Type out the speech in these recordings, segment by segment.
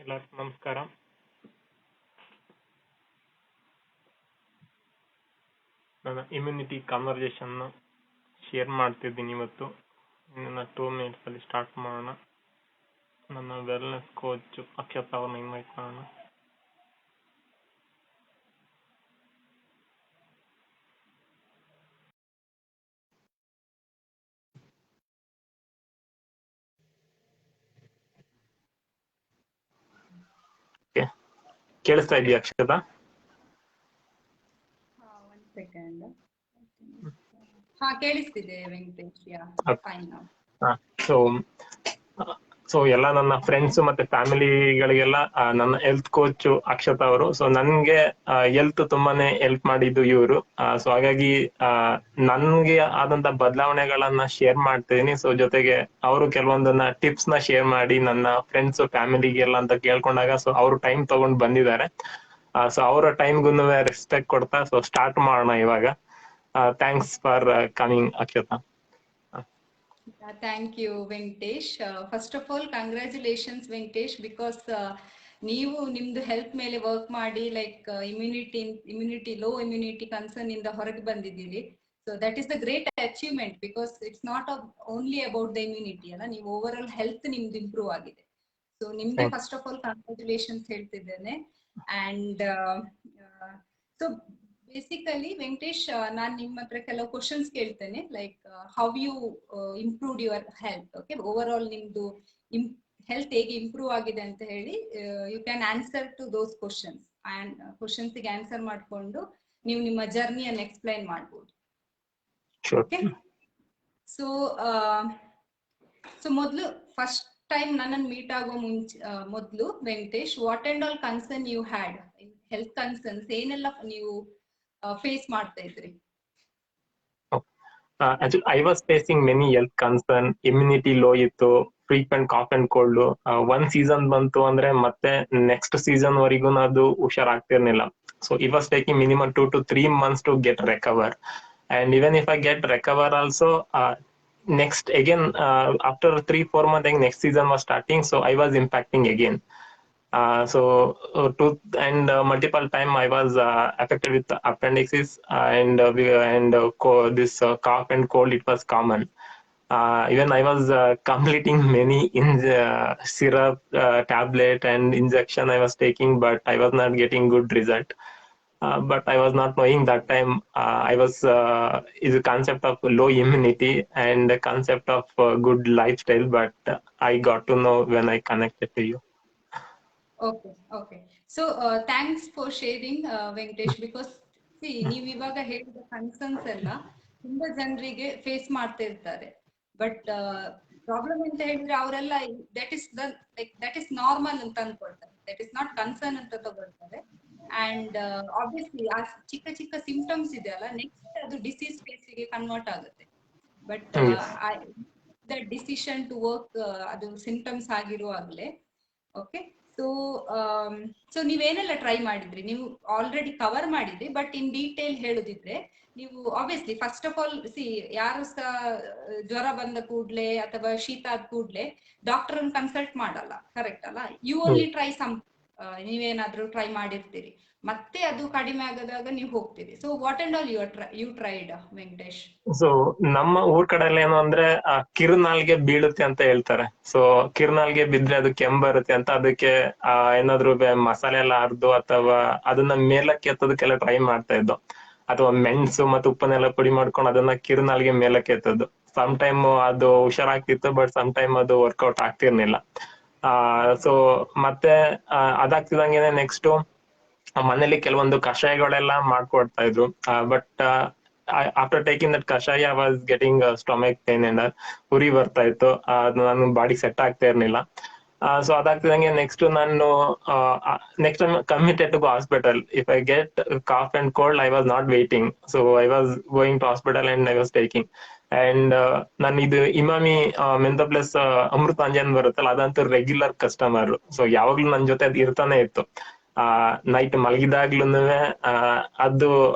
ಎಲ್ಲರಿಗೂ ನಮಸ್ಕಾರ. ನನ್ನ ಇಮ್ಯುನಿಟಿ ಕಾನ್ವರ್ಸೇಷನ್ ಶೇರ್ ಮಾಡ್ತಿದ್ದೀನಿ ಇವತ್ತು. ಇನ್ನು 2 minutes ಅಲ್ಲಿ ಸ್ಟಾರ್ಟ್ ಮಾಡೋಣ. ನನ್ನ ವೆಲ್ನೆಸ್ ಕೋಚ್ ಅಕ್ಷತಾ ಅವ್ರನ್ನ ಇನ್ವೈಟ್ ಮಾಡೋಣ. ಕೇಳಿಸ್ತಾ ಇದೆಯಾ ಅಕ್ಷತಾ? ಒಂದ್ ಸೆಕೆಂಡ್. ಕೇಳಿಸ್ತಿದೆ ವೆಂಕಟೇಶ್. Fine now. ಸೊ ಎಲ್ಲ ನನ್ನ ಫ್ರೆಂಡ್ಸ್ ಮತ್ತೆ ಫ್ಯಾಮಿಲಿಗಳಿಗೆಲ್ಲ ನನ್ನ ಹೆಲ್ತ್ ಕೋಚ್ ಅಕ್ಷತಾ ಅವರು. ಸೊ ನನ್ಗೆ ಹೆಲ್ತ್ ತುಂಬಾನೇ ಹೆಲ್ಪ್ ಮಾಡಿದ್ದು ಇವರು. ಸೊ ಹಾಗಾಗಿ ನನ್ಗೆ ಆದಂತ ಬದಲಾವಣೆಗಳನ್ನ ಶೇರ್ ಮಾಡ್ತಿದೀನಿ. ಸೊ ಜೊತೆಗೆ ಅವರು ಕೆಲವೊಂದನ್ನ ಟಿಪ್ಸ್ ನ ಶೇರ್ ಮಾಡಿ ನನ್ನ ಫ್ರೆಂಡ್ಸ್ ಫ್ಯಾಮಿಲಿಗೆಲ್ಲ ಅಂತ ಕೇಳ್ಕೊಂಡಾಗ ಸೊ ಅವರು ಟೈಮ್ ತಗೊಂಡ್ ಬಂದಿದ್ದಾರೆ. ಸೊ ಅವರ ಟೈಮ್ಗೂ ರೆಸ್ಪೆಕ್ಟ್ ಕೊಡ್ತಾ ಸೊ ಸ್ಟಾರ್ಟ್ ಮಾಡೋಣ ಇವಾಗ. Thanks for coming Akshata. Thank you Venkatesh. First of all congratulations Venkatesh, because ನೀವು ನಿಮ್ದು ಹೆಲ್ತ್ ಮೇಲೆ ವರ್ಕ್ ಮಾಡಿ like immunity low immunity concern ಇಂದ ಹೊರಗೆ ಬಂದಿದ್ದೀರಿ. So that is the great achievement, because it's not only about the immunity ಅಲ್ಲ, ನೀವು ಓವರ್ ಆಲ್ ಹೆಲ್ತ್ ನಿಮ್ದು ಇಂಪ್ರೂವ್ ಆಗಿದೆ. ಸೊ ನಿಮ್ಗೆ ಫಸ್ಟ್ ಆಫ್ ಆಲ್ ಕಂಗ್ರ್ಯಾಚುಲೇಷನ್ಸ್ ಹೇಳ್ತಿದ್ದೇನೆ. ಅಂಡ್ ಸೊ ಬೇಸಿಕಲಿ ವೆಂಕಟೇಶ್, ನಾನ್ ನಿಮ್ಮ ಹತ್ರ ಕೆಲವು ಕ್ವಶನ್ಸ್ ಕೇಳ್ತೇನೆ, like how you improved your health. Okay, over all ನಿಮ್ದು ಹೆಲ್ತ್ ಹೇಗೆ ಇಂಪ್ರೂವ್ ಆಗಿದೆ ಅಂತ ಹೇಳಿ you can answer to those questions. And questions ಗೆ ಆನ್ಸರ್ ಮಾಡ್ಕೊಂಡು ನೀವು ನಿಮ್ಮ ಜರ್ನಿಯನ್ನು ಎಕ್ಸ್ಪ್ಲೈನ್ ಮಾಡ್ಬೋದು. ಓಕೆ, ಸೊ ಮೊದಲು ಫಸ್ಟ್ ಟೈಮ್ ನನ್ನನ್ನು ಮೀಟ್ ಆಗೋ ಮೊದಲು Venkatesh, what and all concern you had, health concerns ಏನೆಲ್ಲ ನೀವು ಫೇಸ್ ಮಾಡ್ತಾ ಇದ್ರಿ? Actually, I was facing many health concern. Immunity low ಇತ್ತು, frequent cough and cold. ಒಂದ್ ಸೀಸನ್ ಬಂತು ಅಂದ್ರೆ ಮತ್ತೆ ನೆಕ್ಸ್ಟ್ ಸೀಸನ್ ವರೆಗೂ ಅದು ಹುಷಾರಾಗ್ತಿರ್ಲಿಲ್ಲ. So it was taking minimum 2 to 3 months to get recover. And even if I get recover also, next again after 3-4 months next season was starting, so I was impacting again. Multiple time I was affected with appendixes and this cough and cold. It was common. Even I was completing many syrup, tablet and injection I was taking, but I was not getting good result. But I was not knowing that time I was is a concept of low immunity and the concept of good lifestyle, but I got to know when I connected to you. Okay. So thanks for sharing Venkatesh, because ನೀವು ಇವಾಗ ಹೇಳಿದ concerns ಎಲ್ಲ ತುಂಬಾ ಜನರಿಗೆ face ಮಾಡ್ತಾ ಇರ್ತಾರೆ. But problem ಅಂತ ಹೇಳಿದ್ರೆ ಅವರೆಲ್ಲ ದಟ್ ಇಸ್ ನಾರ್ಮಲ್ ಅಂತ ಅನ್ಕೊಳ್ತಾರೆ, ದಟ್ ಇಸ್ ನಾಟ್ ಕನ್ಸರ್ನ್ ಅಂತ ತಗೊಳ್ತಾರೆ. ಅಂಡ್ ಆಬ್ವಿಯಸ್ಲಿ ಆ ಚಿಕ್ಕ ಚಿಕ್ಕ ಸಿಂಪ್ಟಮ್ಸ್ ಇದೆ ಅಲ್ಲ, ನೆಕ್ಸ್ಟ್ ಅದು ಡಿಸೀಸ್ ಫೇಸಿಗೆ ಕನ್ವರ್ಟ್ ಆಗುತ್ತೆ. But the decision to work ಅದು ಸಿಂಪ್ಟಮ್ಸ್ ಆಗಿರುವಾಗಲೇ. ಓಕೆ, ಸೊ ನೀವೇನೆಲ್ಲ ಟ್ರೈ ಮಾಡಿದ್ರಿ? ನೀವು ಆಲ್ರೆಡಿ ಕವರ್ ಮಾಡಿದ್ರಿ, ಬಟ್ ಇನ್ ಡೀಟೇಲ್ ಹೇಳುದಿದ್ರೆ ನೀವು ಆಬ್ವಿಯಸ್ಲಿ ಫಸ್ಟ್ ಆಫ್ ಆಲ್ ಯಾರು ಸಹ ಜ್ವರ ಬಂದ ಕೂಡ್ಲೆ ಅಥವಾ ಶೀತ ಆದ ಕೂಡ್ಲೆ ಡಾಕ್ಟರ್ ಅನ್ನು ಕನ್ಸಲ್ಟ್ ಮಾಡಲ್ಲ, ಕರೆಕ್ಟ್ ಅಲ್ಲ? ಯು ಓನ್ಲಿ ಟ್ರೈ ಸಮ್, ನೀವೇನಾದ್ರೂ ಟ್ರೈ ಮಾಡಿರ್ತೀರಿ, ಮತ್ತೆ ಅದು ಕಡಿಮೆ ಆಗದಾಗ ನೀವು ಹೋಗ್ತೀರಿ. So what and all you tried Venkatesh? So ನಮ್ಮ ಊರ್ ಕಡೆ ಎಲ್ಲ ಏನು ಅಂದ್ರೆ ಕಿರುನಾಲ್ಗೆ ಬೀಳುತ್ತೆ ಅಂತ ಹೇಳ್ತಾರೆ. ಸೊ ಕಿರುನಾಲ್ಗೆ ಬಿದ್ರೆ ಅದು ಕೆಮ್ಮು ಬರುತ್ತೆ ಅಂತ, ಅದಕ್ಕೆ ಏನಾದ್ರು ಮಸಾಲೆ ಎಲ್ಲ ಅರ್ದು ಅಥವಾ ಅದನ್ನ ಮೇಲಕ್ಕೆ ಎತ್ತೋದಕ್ಕೆಲ್ಲ ಟ್ರೈ ಮಾಡ್ತಾ ಇದ್ದು, ಅಥವಾ ಮೆಣಸು ಮತ್ತೆ ಉಪ್ಪನ್ನೆಲ್ಲ ಪುಡಿ ಮಾಡ್ಕೊಂಡು ಅದನ್ನ ಕಿರುನಾಲ್ಗೆ ಮೇಲಕ್ಕೆ ಎತ್ತದ್ದು. ಸಮ್ ಟೈಮ್ ಅದು ಹುಷಾರಾಗ್ತಿತ್ತು, ಬಟ್ ಸಮ್ ಟೈಮ್ ಅದು ವರ್ಕೌಟ್ ಆಗ್ತಿರ್ಲಿಲ್ಲ. ಸೊ ಮತ್ತೆ ಅದಾಗ್ತಿದಂಗೆ ನೆಕ್ಸ್ಟ್ ಮನೇಲಿ ಕೆಲವೊಂದು ಕಷಾಯಗಳೆಲ್ಲ ಮಾಡ್ಕೊಡ್ತಾ ಇದ್ರು. But after taking that kashaya I was getting stomach pain and ಉರಿ ಬರ್ತಾ ಇತ್ತು. ಅದು ನನ್ನ ಬಾಡಿ ಸೆಟ್ ಆಗ್ತಾ ಇರ್ಲಿಲ್ಲ. ಸೊ ಅದಾಗ್ತಿದಂಗೆ ನೆಕ್ಸ್ಟ್ ನಾನು next committed to hospital. If I get cough and cold I was not waiting, so I was going to hospital and I was taking. And ನಾನು ಇದು ಇಮಾಮಿ ಮೆಂಥೋ ಪ್ಲಸ್ ಅಮೃತಾಂಜನ್ ಬರುತ್ತಲ್ಲ, ಅದಂತೂ ರೆಗ್ಯುಲರ್ ಕಸ್ಟಮರ್. ಸೊ ಯಾವಾಗ್ಲೂ ನನ್ ಜೊತೆ ಅದು ಇರ್ತಾನೆ ಇತ್ತು. ನೈಟ್ ಮಲಗಿದಾಗ್ಲೂ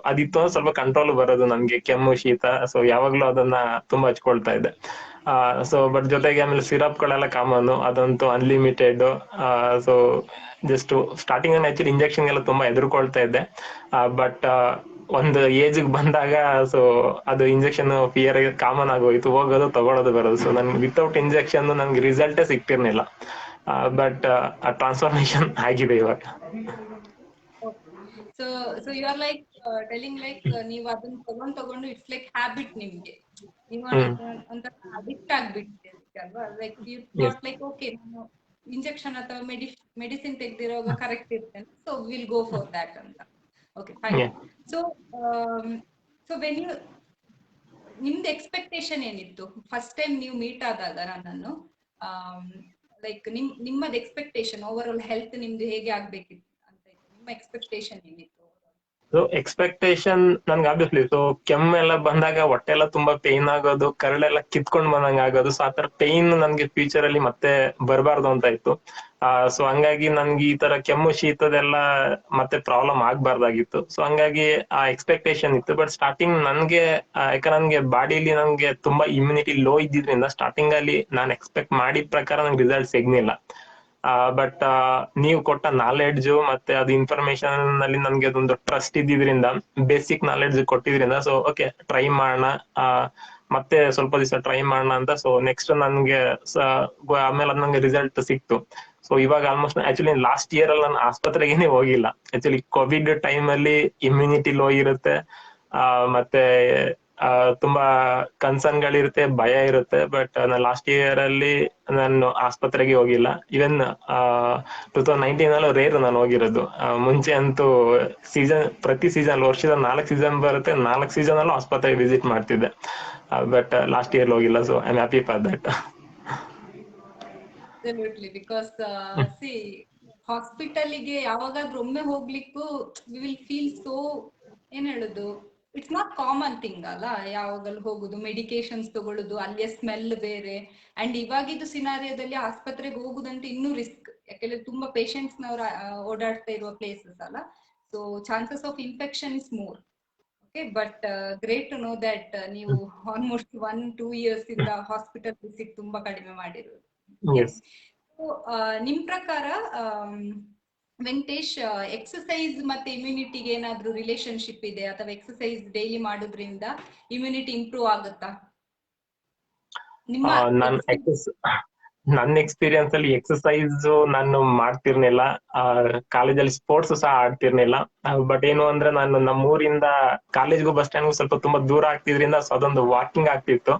ಅದಿತ್ತು ಸ್ವಲ್ಪ ಕಂಟ್ರೋಲ್ ಬರೋದು ನನ್ಗೆ, ಕೆಮ್ಮು ಶೀತ. ಸೊ ಯಾವಾಗ್ಲೂ ಅದನ್ನ ತುಂಬಾ ಹಚ್ಕೊಳ್ತಾ ಇದ್ದೆ. ಸೊ ಬಟ್ ಜೊತೆಗೆ ಆಮೇಲೆ ಸಿರಪ್ ಗಳೆಲ್ಲ ಕಾಮನ್, ಅದಂತೂ unlimited. So just starting actually injection ಎಲ್ಲ ತುಂಬಾ ಎದುರ್ಕೊಳ್ತಾ ಇದ್ದೆ. ಬಟ್ ಒಂದು ಏಜ್ ಬಂದಾಗ ಸೊ ಅದು ಇಂಜೆಕ್ಷನ್ ಫಿಯರ್ ಕಾಮನ್ ಆಗೋಯ್ತು, ಹೋಗೋದು ತಗೊಳ್ಳೋದು ಬರೋದು. ಸೊ ನನ್ಗೆ ವಿತೌಟ್ ಇಂಜೆಕ್ಷನ್ ನನ್ಗೆ ರಿಸಲ್ಟೇ ಸಿಗ್ತಿರ್ಲಿಲ್ಲ. ಬಟ್ ಆ ಟ್ರಾನ್ಸ್ಫಾರ್ಮೇಶನ್ ಆಗಿದೆ ಇವಾಗ. So so you are like telling like ನೀವು ಅದನ್ನ ತಗೊಂಡು ಇಟ್ಸ್ ಲೈಕ್ ಹ್ಯಾಬಿಟ್ ನಿಮ್ಗೆ, ನೀವು ಒಂಥರ ಅಡಿಕ್ಟ್ ಆಗ್ಬಿಟ್ಟಿದೆ ಅಲ್ವಾ? Like you not like okay ನಾನು ಇಂಜೆಕ್ಷನ್ ಅಥವಾ ಮೆಡಿಸಿನ್ ತೆಗ್ದಿರೋವಾಗ ಕರೆಕ್ಟ್ ಇರ್ತೇನೆ, so will go for that ಅಂತ. Okay fine. So so when you ನಿಮ್ದು ಎಕ್ಸ್ಪೆಕ್ಟೇಷನ್ ಏನಿತ್ತು ಫಸ್ಟ್ ಟೈಮ್ ನೀವು ಮೀಟ್ ಆದಾಗ ನನ್ನನ್ನು? ಲೈಕ್ ನಿಮ್ಮದು ಎಕ್ಸ್ಪೆಕ್ಟೇಷನ್ ಓವರ್ ಆಲ್ ಹೆಲ್ತ್ ನಿಮ್ದು ಹೇಗೆ ಆಗ್ಬೇಕಿತ್ತು ಅಂತ ಇತ್ತು, ನಿಮ್ಮ ಎಕ್ಸ್ಪೆಕ್ಟೇಷನ್ ಏನಿತ್ತು? ಸೊ ಎಕ್ಸ್ಪೆಕ್ಟೇಷನ್ ನನ್ಗೆ ಆಬ್ವಿಯಸ್ಲಿ, ಸೊ ಕೆಮ್ಮೆಲ್ಲ ಬಂದಾಗ ಹೊಟ್ಟೆ ಎಲ್ಲ ತುಂಬಾ ಪೇನ್ ಆಗೋದು, ಕರಳೆಲ್ಲ ಕಿತ್ಕೊಂಡ್ ಬಂದಂಗ ಆಗೋದು. ಸೊ ಆತರ ಪೇನ್ ನನ್ಗೆ ಫ್ಯೂಚರ್ ಅಲ್ಲಿ ಮತ್ತೆ ಬರಬಾರ್ದು ಅಂತ ಇತ್ತು. ಸೊ ಹಂಗಾಗಿ ನನ್ಗೆ ಈ ತರ ಕೆಮ್ಮು ಶೀತದೆಲ್ಲ ಮತ್ತೆ ಪ್ರಾಬ್ಲಮ್ ಆಗ್ಬಾರ್ದಾಗಿತ್ತು. ಸೊ ಹಂಗಾಗಿ ಆ ಎಕ್ಸ್ಪೆಕ್ಟೇಷನ್ ಇತ್ತು. ಬಟ್ ಸ್ಟಾರ್ಟಿಂಗ್ ನನ್ಗೆ ಯಾಕಂದ್ರೆ ನನ್ಗೆ ಬಾಡಿಲಿ ನನ್ಗೆ ತುಂಬಾ ಇಮ್ಯುನಿಟಿ ಲೋ ಇದ್ದಿದ್ರಿಂದ ಸ್ಟಾರ್ಟಿಂಗ್ ಅಲ್ಲಿ ನಾನು ಎಕ್ಸ್ಪೆಕ್ಟ್ ಮಾಡಿದ ಪ್ರಕಾರ ನಂಗೆ ರಿಸಲ್ಟ್ ಸಿಗ್ಲಿಲ್ಲ. ಬಟ್ ನೀವು ಕೊಟ್ಟ ನಾಲೆಡ್ಜ್ ಮತ್ತೆ ಅದು ಇನ್ಫಾರ್ಮೇಶನ್ ನಲ್ಲಿ ನನ್ಗೆ ಅದೊಂದು ಟ್ರಸ್ಟ್ ಇದ್ದಿದ್ರಿಂದ, ಬೇಸಿಕ್ ನಾಲೆಡ್ಜ್ ಕೊಟ್ಟಿದ್ರಿಂದ, ಸೊ ಓಕೆ ಟ್ರೈ ಮಾಡೋಣ, ಮತ್ತೆ ಸ್ವಲ್ಪ ದಿವಸ ಟ್ರೈ ಮಾಡೋಣ ಅಂತ. ಸೊ ನೆಕ್ಸ್ಟ್ ನನ್ಗೆ ಆಮೇಲೆ ಅದು ನಂಗೆ ರಿಸಲ್ಟ್ ಸಿಕ್ತು. ಸೊ ಇವಾಗ ಆಲ್ಮೋಸ್ಟ್ ಆಕ್ಚುಲಿ ಲಾಸ್ಟ್ ಇಯರ್ ಅಲ್ಲಿ ನಾನು ಆಸ್ಪತ್ರೆಗೇನೆ ಹೋಗಿಲ್ಲ. ಆಕ್ಚುಲಿ ಕೋವಿಡ್ ಟೈಮ್ ಅಲ್ಲಿ ಇಮ್ಯುನಿಟಿ ಲೋ ಇರುತ್ತೆ, ಮತ್ತೆ ತುಂಬಾ ಕನ್ಸರ್ನ್ ಗಳಿರುತ್ತೆ, ಭಯ ಇರುತ್ತೆ. ಬಟ್ ಲಾಸ್ಟ್ ಇಯರ್ ಅಲ್ಲಿ ನಾನು ಆಸ್ಪತ್ರೆಗೆ ಹೋಗಿಲ್ಲ. ಇವನ್ 2019 ಅಲ್ಲೂ ರೇರ್ ನಾನು ಹೋಗಿರೋದು. ಮುಂಚೆ ಅಂತೂ ಪ್ರತಿ ಸೀಸನ್, ವರ್ಷದ 4 ಸೀಸನ್ ಬರುತ್ತೆ, 4 ಸೀಸನ್ ಅಲ್ಲೂ ಆಸ್ಪತ್ರೆಗೆ ವಿಸಿಟ್ ಮಾಡ್ತಿದ್ದೆ. ಬಟ್ ಲಾಸ್ಟ್ ಇಯರ್ ಹೋಗಿಲ್ಲ. So I am happy for that. Absolutely, because see, ಹಾಸ್ಪಿಟಲಿಗೆ ಯಾವಾಗಾದ್ರೂ ಒಮ್ಮೆ ಹೋಗ್ಲಿಕ್ಕೂ ವಿ ವಿಲ್ ಫೀಲ್ ಸೋ, ಏನ್ ಹೇಳುದು, ಇಟ್ಸ್ ನಾಟ್ ಕಾಮನ್ ಥಿಂಗ್ ಅಲ್ಲ ಯಾವಾಗಲೂ ಹೋಗುದು, ಮೆಡಿಕೇಶನ್ಸ್ ತಗೊಳುದು, ಅಲ್ಲಿಯ ಸ್ಮೆಲ್ ಬೇರೆ. ಅಂಡ್ ಇವಾಗಿದ್ದು ಸಿನಾರಿಯೋದಲ್ಲಿ ಆಸ್ಪತ್ರೆಗೆ ಹೋಗುದಂತೂ ಇನ್ನೂ ರಿಸ್ಕ್, ಯಾಕೆಂದ್ರೆ ತುಂಬಾ ಪೇಷಂಟ್ಸ್ ನವ್ರ ಓಡಾಡ್ತಾ ಇರುವ ಪ್ಲೇಸಸ್ ಅಲ್ಲ. So chances of infection is more. Okay, but great to know that ನೀವು ಆಲ್ಮೋಸ್ಟ್ 1-2 years ಇಂದ ಹಾಸ್ಪಿಟಲ್ ವಿಸಿಟ್ ತುಂಬಾ ಕಡಿಮೆ ಮಾಡಿರೋದು. ನಿಮ್ ಪ್ರಕಾರ ವೆಂಕಟೇಶ್, ಎಕ್ಸಸೈಸ್ ಮತ್ತೆ ಇಮ್ಯುನಿಟಿಗೆ ಏನಾದ್ರೂ ರಿಲೇಶನ್ಶಿಪ್ ಇದೆ, ಅಥವಾ ಎಕ್ಸಸೈಸ್ ಡೈಲಿ ಮಾಡೋದ್ರಿಂದ ಇಮ್ಯುನಿಟಿ ಇಂಪ್ರೂವ್ ಆಗುತ್ತಾ? ನನ್ನ ಎಕ್ಸ್ಪೀರಿಯನ್ಸ್ ಅಲ್ಲಿ ಎಕ್ಸಸೈಸ್ ನಾನು ಮಾಡ್ತಿರ್ನಿಲ್ಲ. ಕಾಲೇಜಲ್ಲಿ ಸ್ಪೋರ್ಟ್ಸ್ ಸಹ ಆಡ್ತಿರ್ನಿಲ್ಲ. ಬಟ್ ಏನು ಅಂದ್ರೆ ನಾನು ನಮ್ಮೂರಿಂದ ಕಾಲೇಜ್ಗೂ ಬಸ್ ಸ್ಟ್ಯಾಂಡ್ಗೂ ಸ್ವಲ್ಪ ತುಂಬಾ ದೂರ ಆಗ್ತಿದ್ರಿಂದ ಸೊ ಅದೊಂದು ವಾಕಿಂಗ್ ಆಗ್ತಿತ್ತು.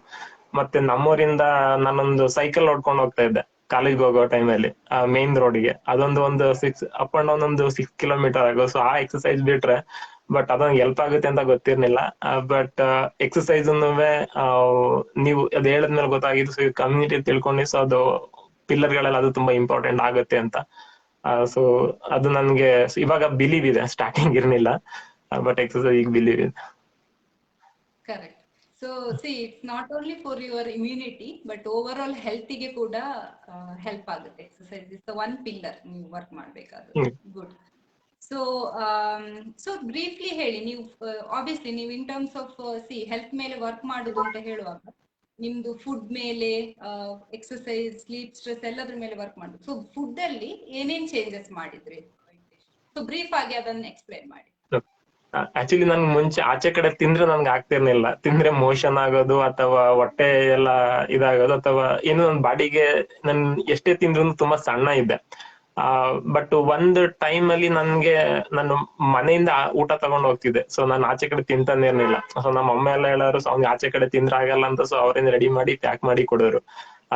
ಮತ್ತೆ ನಮ್ಮೂರಿಂದ ನಾನೊಂದು ಸೈಕಲ್ ಹೊಡ್ಕೊಂಡು ಹೋಗ್ತಾ ಇದ್ದೆ ಕಾಲೇಜ್ಗೆ ಹೋಗೋ ಟೈಮಲ್ಲಿ, ಮೇನ್ ರೋಡ್ಗೆ. ಅದೊಂದು 6 ಅಪ್ ಅಂಡ್ ಡೌನ್ ಒಂದು 6 ಕಿಲೋಮೀಟರ್ ಆಗೋ. ಸೊ ಆ ಎಕ್ಸಸೈಸ್ ಬಿಟ್ರೆ ಬಟ್ ಅದೊಂದು ಹೆಲ್ಪ್ ಆಗುತ್ತೆ ಅಂತ ಗೊತ್ತಿರ್ಲಿಲ್ಲ. ಬಟ್ ಎಕ್ಸಸೈಸ್ ನೀವು ಅದ್ ಹೇಳದ್ಮೇಲೆ ಗೊತ್ತಾಗಿದ್ದು. ಸೊ ಕಮ್ಯುನಿಟಿ ತಿಳ್ಕೊಂಡು, ಸೊ ಅದು ಪಿಲ್ಲರ್ ಗಳೆಲ್ಲ ಅದು ತುಂಬಾ ಇಂಪಾರ್ಟೆಂಟ್ ಆಗುತ್ತೆ ಅಂತ. ಸೊ ಅದು ನನ್ಗೆ ಇವಾಗ ಬಿಲೀವ್ ಇದೆ, ಸ್ಟಾರ್ಟಿಂಗ್ ಇರ್ಲಿಲ್ಲ. ಬಟ್ ಎಕ್ಸಸೈಸ್ ಈಗ ಬಿಲೀವ್ ಇದೆ. Correct. So C, it's not only for your immunity but over all health ಗೆ ಕೂಡ ಹೆಲ್ಪ್ ಆಗುತ್ತೆ. Exercise is the one pillar ನೀವು ವರ್ಕ್ ಮಾಡ್ಬೇಕಾದ್ರೆ. ಗುಡ್. ಸೊ ಸೊ ಬ್ರೀಫ್ಲಿ ಹೇಳಿ, ನೀವು ಆಬ್ವಿಯಸ್ಲಿ ನೀವು in terms of C health ಮೇಲೆ ವರ್ಕ್ ಮಾಡುದು ಅಂತ ಹೇಳುವಾಗ ನಿಮ್ದು ಫುಡ್ ಮೇಲೆ, ಎಕ್ಸಸೈಸ್, ಸ್ಲೀಪ್, ಸ್ಟ್ರೆಸ್ ಎಲ್ಲದ್ರ ಮೇಲೆ ವರ್ಕ್ ಮಾಡುದು. ಸೊ ಫುಡ್ ಅಲ್ಲಿ ಏನೇನ್ ಚೇಂಜಸ್ ಮಾಡಿದ್ರಿ? ಸೊ ಬ್ರೀಫ್ ಆಗಿ ಅದನ್ನ ಎಕ್ಸ್ಪ್ಲೈನ್ ಮಾಡಿ. ಆಕ್ಚುಲಿ ನನ್ಗೆ ಮುಂಚೆ ಆಚೆ ಕಡೆ ತಿಂದ್ರೆ ನನ್ಗೆ ಆಗ್ತಿರ್ಲಿಲ್ಲ. ತಿಂದ್ರೆ ಮೋಷನ್ ಆಗೋದು ಅಥವಾ ಹೊಟ್ಟೆ ಎಲ್ಲ ಇದಾಗೋದು, ಅಥವಾ ಏನು ನನ್ನ ಬಾಡಿಗೆ ನನ್ ಎಷ್ಟೇ ತಿಂದ್ರು ತುಂಬಾ ಸಣ್ಣ ಇದ್ದೆ. ಬಟ್ ಒಂದು ಟೈಮ್ ಅಲ್ಲಿ ನಾನು ಮನೆಯಿಂದ ಊಟ ತಗೊಂಡ್ ಹೋಗ್ತಿದ್ದೆ. ಸೊ ನಾನು ಆಚೆ ಕಡೆ ತಿಂತಾನೆ ಇರ್ಲಿಲ್ಲ. ಸೊ ನಮ್ಮ ಅಮ್ಮ ಎಲ್ಲ ಹೇಳೋರು, ಸೊ ಅವ್ನಿಗೆ ಆಚೆ ಕಡೆ ತಿಂದ್ರೆ ಆಗಲ್ಲ ಅಂತ. ಸೊ ಅವ್ರೇನ್ ರೆಡಿ ಮಾಡಿ ಪ್ಯಾಕ್ ಮಾಡಿ ಕೊಡೋರು.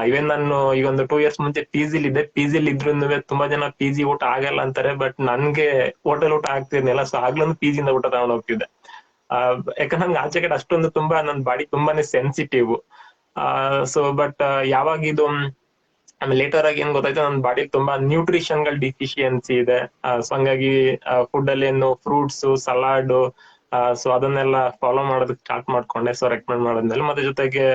ಇವನ್ ನಾನು ಈಗ ಒಂದು 2 years ಮುಂಚೆ ಪಿಜಿಲಿ ಇದ್ದೆ. ಪಿಜಿಲಿ ಇದ್ರು ತುಂಬಾ ಜನ ಪಿಜಿ ಊಟ ಆಗಲ್ಲ ಅಂತಾರೆ. ಬಟ್ ನನ್ಗೆ ಹೋಟೆಲ್ ಊಟ ಆಗ್ತಿರ್ಲಿಲ್ಲ. ಸೊ ಆಗ್ಲೊಂದು ಪಿಜಿಯಿಂದ ಊಟ ತಗೊಂಡ್ ಹೋಗ್ತಿದ್ದೆ. ಯಾಕಂದ್ರೆ ನನ್ಗೆ ಆಚೆ ಕಡೆ ಅಷ್ಟೊಂದು ತುಂಬಾ ನನ್ ಬಾಡಿ ತುಂಬಾನೇ ಸೆನ್ಸಿಟಿವ್. ಸೊ ಬಟ್ ಯಾವಾಗ ಇದು ಆಮೇಲೆ ಲೇಟರ್ ಆಗಿ ಏನ್ ಗೊತ್ತಾಯ್ತು, ನನ್ನ ಬಾಡಿ ತುಂಬಾ ನ್ಯೂಟ್ರಿಷನ್ ಗಳ ಡಿಫಿಷಿಯನ್ಸಿ ಇದೆ. ಸೊ ಹಂಗಾಗಿ ಫುಡ್ ಅಲ್ಲಿ ಏನು ಫ್ರೂಟ್ಸ್, ಸಲಾಡ್, ಸೊ ಅದನ್ನೆಲ್ಲ ಫಾಲೋ ಮಾಡೋದಕ್ಕೆ ಸ್ಟಾರ್ಟ್ ಮಾಡ್ಕೊಂಡೆ. ಸೊ ರೆಕಮೆಂಡ್ ಮಾಡೋದ್ಮೇಲೆ ಮತ್ತೆ ಜೊತೆಗೆ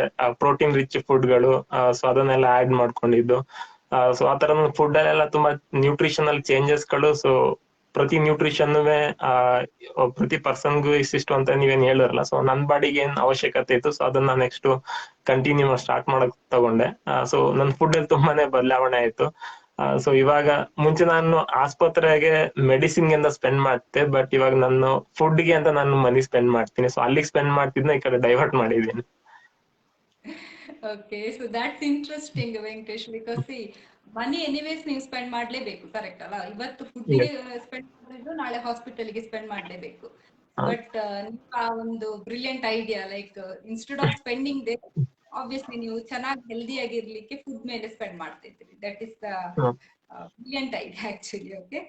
ಪ್ರೋಟೀನ್ ರಿಚ್ ಫುಡ್ಗಳು, ಸೊ ಅದನ್ನೆಲ್ಲ ಆಡ್ ಮಾಡ್ಕೊಂಡಿದ್ದು. ಸೊ ಆತರ ಫುಡ್ ಅಲ್ಲೆಲ್ಲ ತುಂಬಾ ನ್ಯೂಟ್ರಿಷನಲ್ ಚೇಂಜಸ್ ಗಳು ಸೊ ಪ್ರತಿ ನ್ಯೂಟ್ರಿಷನ್ ಪ್ರತಿ ಪರ್ಸನ್ಗೂ ಇಷ್ಟಿಷ್ಟು ಅಂತ ನೀವೇನ್ ಹೇಳಿರಲ್ಲ. ಸೊ ನನ್ ಬಾಡಿಗೆ ಏನ್ ಅವಶ್ಯಕತೆ ಇತ್ತು, ಸೊ ಅದನ್ನ ನೆಕ್ಸ್ಟ್ ಕಂಟಿನ್ಯೂ ಸ್ಟಾರ್ಟ್ ಮಾಡಕ್ ತಗೊಂಡೆ. ಸೊ ನನ್ ಫುಡ್ ಅಲ್ಲಿ ತುಂಬಾನೇ ಬದಲಾವಣೆ ಆಯ್ತು. ಸೊ ಇವಾಗ ಮುಂಚೆ ನಾನು ಆಸ್ಪತ್ರೆಗೆ ಮೆಡಿಸಿನ್ ಗೆ ಅಂತ ಸ್ಪೆಂಡ್ ಮಾಡ್ತೆ, ಬಟ್ ಇವಾಗ ನಾನು ಫುಡ್ ಗೆ ಅಂತ ನಾನು ಮನಿ ಸ್ಪೆಂಡ್ ಮಾಡ್ತೀನಿ. ಸೊ ಅಲ್ಲಿಗೆ ಸ್ಪೆಂಡ್ ಮಾಡ್ತಿದ್ನ ಈ ಕಡೆ ಡೈವರ್ಟ್ ಮಾಡಿದೀನಿ. Okay, so that's interesting, Venkatesh, because see, money anyways ನೀವು ಸ್ಪೆಂಡ್ ಮಾಡ್ಲೇಬೇಕು, ಕರೆಕ್ಟ್ ಅಲ್ಲ? ಇವತ್ತು ಫುಡ್ಗೆ ಸ್ಪೆಂಡ್ ಮಾಡಿದ್ರು ನಾಳೆ ಹಾಸ್ಪಿಟಲ್ಗೆ ಸ್ಪೆಂಡ್ ಮಾಡ್ಲೇಬೇಕು. ಬಟ್ ಆ ಒಂದು brilliant idea, like instead of spending they, obviously ನೀವು ಚೆನ್ನಾಗಿ ಹೆಲ್ದಿ ಆಗಿರ್ಲಿಕ್ಕೆ ಫುಡ್ ಮೇಲೆ ಸ್ಪೆಂಡ್ ಮಾಡ್ತಿದ್ರಿ. That is the brilliant idea actually. Okay,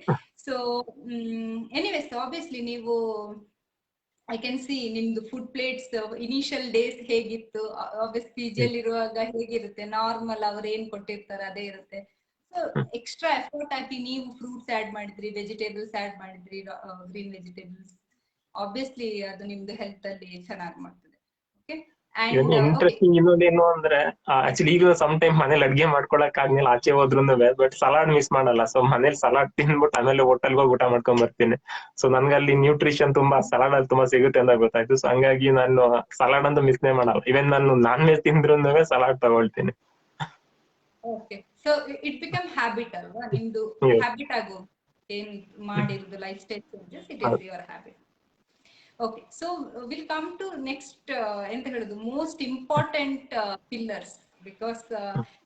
so anyways obviously ನೀವು ಐ ಕ್ಯಾನ್ ಸಿ ನಿಮ್ದು ಫುಡ್ ಪ್ಲೇಟ್ಸ್ ಇನಿಷಿಯಲ್ ಡೇಸ್ ಹೇಗಿತ್ತು, ಆಬ್ವಿಯಸ್ PG ಅಲ್ಲಿ ಇರುವಾಗ ಹೇಗಿರುತ್ತೆ, ನಾರ್ಮಲ್ ಅವ್ರು ಏನ್ ಕೊಟ್ಟಿರ್ತಾರೆ ಅದೇ ಇರುತ್ತೆ. ಸೊ ಎಕ್ಸ್ಟ್ರಾ ಎಫರ್ಟ್ ಹಾಕಿ ನೀವು ಫ್ರೂಟ್ಸ್ ಆಡ್ ಮಾಡಿದ್ರಿ, ವೆಜಿಟೇಬಲ್ಸ್ ಆಡ್ ಮಾಡಿದ್ರಿ, ಗ್ರೀನ್ ವೆಜಿಟೇಬಲ್ಸ್, ಆಬ್ವಿಯಸ್ಲಿ ಅದು ನಿಮ್ದು ಹೆಲ್ತ್ ಅಲ್ಲಿ ಚೆನ್ನಾಗಿ ಮಾಡ್ತದೆ. ಓಕೆ, ಅಂಡ್ ಇಂಟ್ರೆಸ್ಟಿಂಗ್ ಇನ್ನೊಂದೇನು ಅಂದ್ರೆ, ಆಕ್ಚುಲಿ ಈಗ ಸಮ್ ಟೈಮ್ ಮನೇಲಿ ಅಡ್ಗೆ ಮಾಡ್ಕೊಳಕ್ ಆಗ್ಲಿಲ್ಲ, ಆಚೆ ಹೋದ್ರುನುವೆ, ಬಟ್ ಸಲಾಡ್ ಮಿಸ್ ಮಾಡಲ್ಲ. ಸೊ ಮನೇಲಿ ಸಲಾಡ್ ತಿನ್ಬಿಟ್ಟು ಆಮೇಲೆ ಹೋಟೆಲ್ಗೆ ಹೋಗಿ ಊಟ ಮಾಡ್ಕೊಂಡ್ ಬರ್ತೀನಿ. ಸೊ ನನ್ಗಲ್ಲಿ ನ್ಯೂಟ್ರಿಷನ್ ತುಂಬಾ ಸಲಾಡ್ ಅಲ್ಲಿ ತುಂಬಾ ಸಿಗುತ್ತೆ ಅಂತ ಗೊತ್ತಾಯ್ತು. ಸೊ ಹಂಗಾಗಿ ನಾನು ಸಲಾಡ್ ಅಂತೂ ಮಿಸ್ನೇ ಮಾಡಲ್ಲ. ಇವನ್ ನಾನು ನಾನ್ ವೆಜ್ ತಿಂದ್ರುನುವೆ ಸಲಾಡ್ ತಗೊಳ್ತೀನಿ. Okay, so it become habit ಅಲ್ವಾ ನಿಮ್ದು? ಹ್ಯಾಬಿಟ್ ಆಗೋ ಏನ್ ಮಾಡಿರೋದು lifestyle changes, it is your habit. Okay, so will come to next ಎಂತ ಹೇಳುದು, most important pillars. Because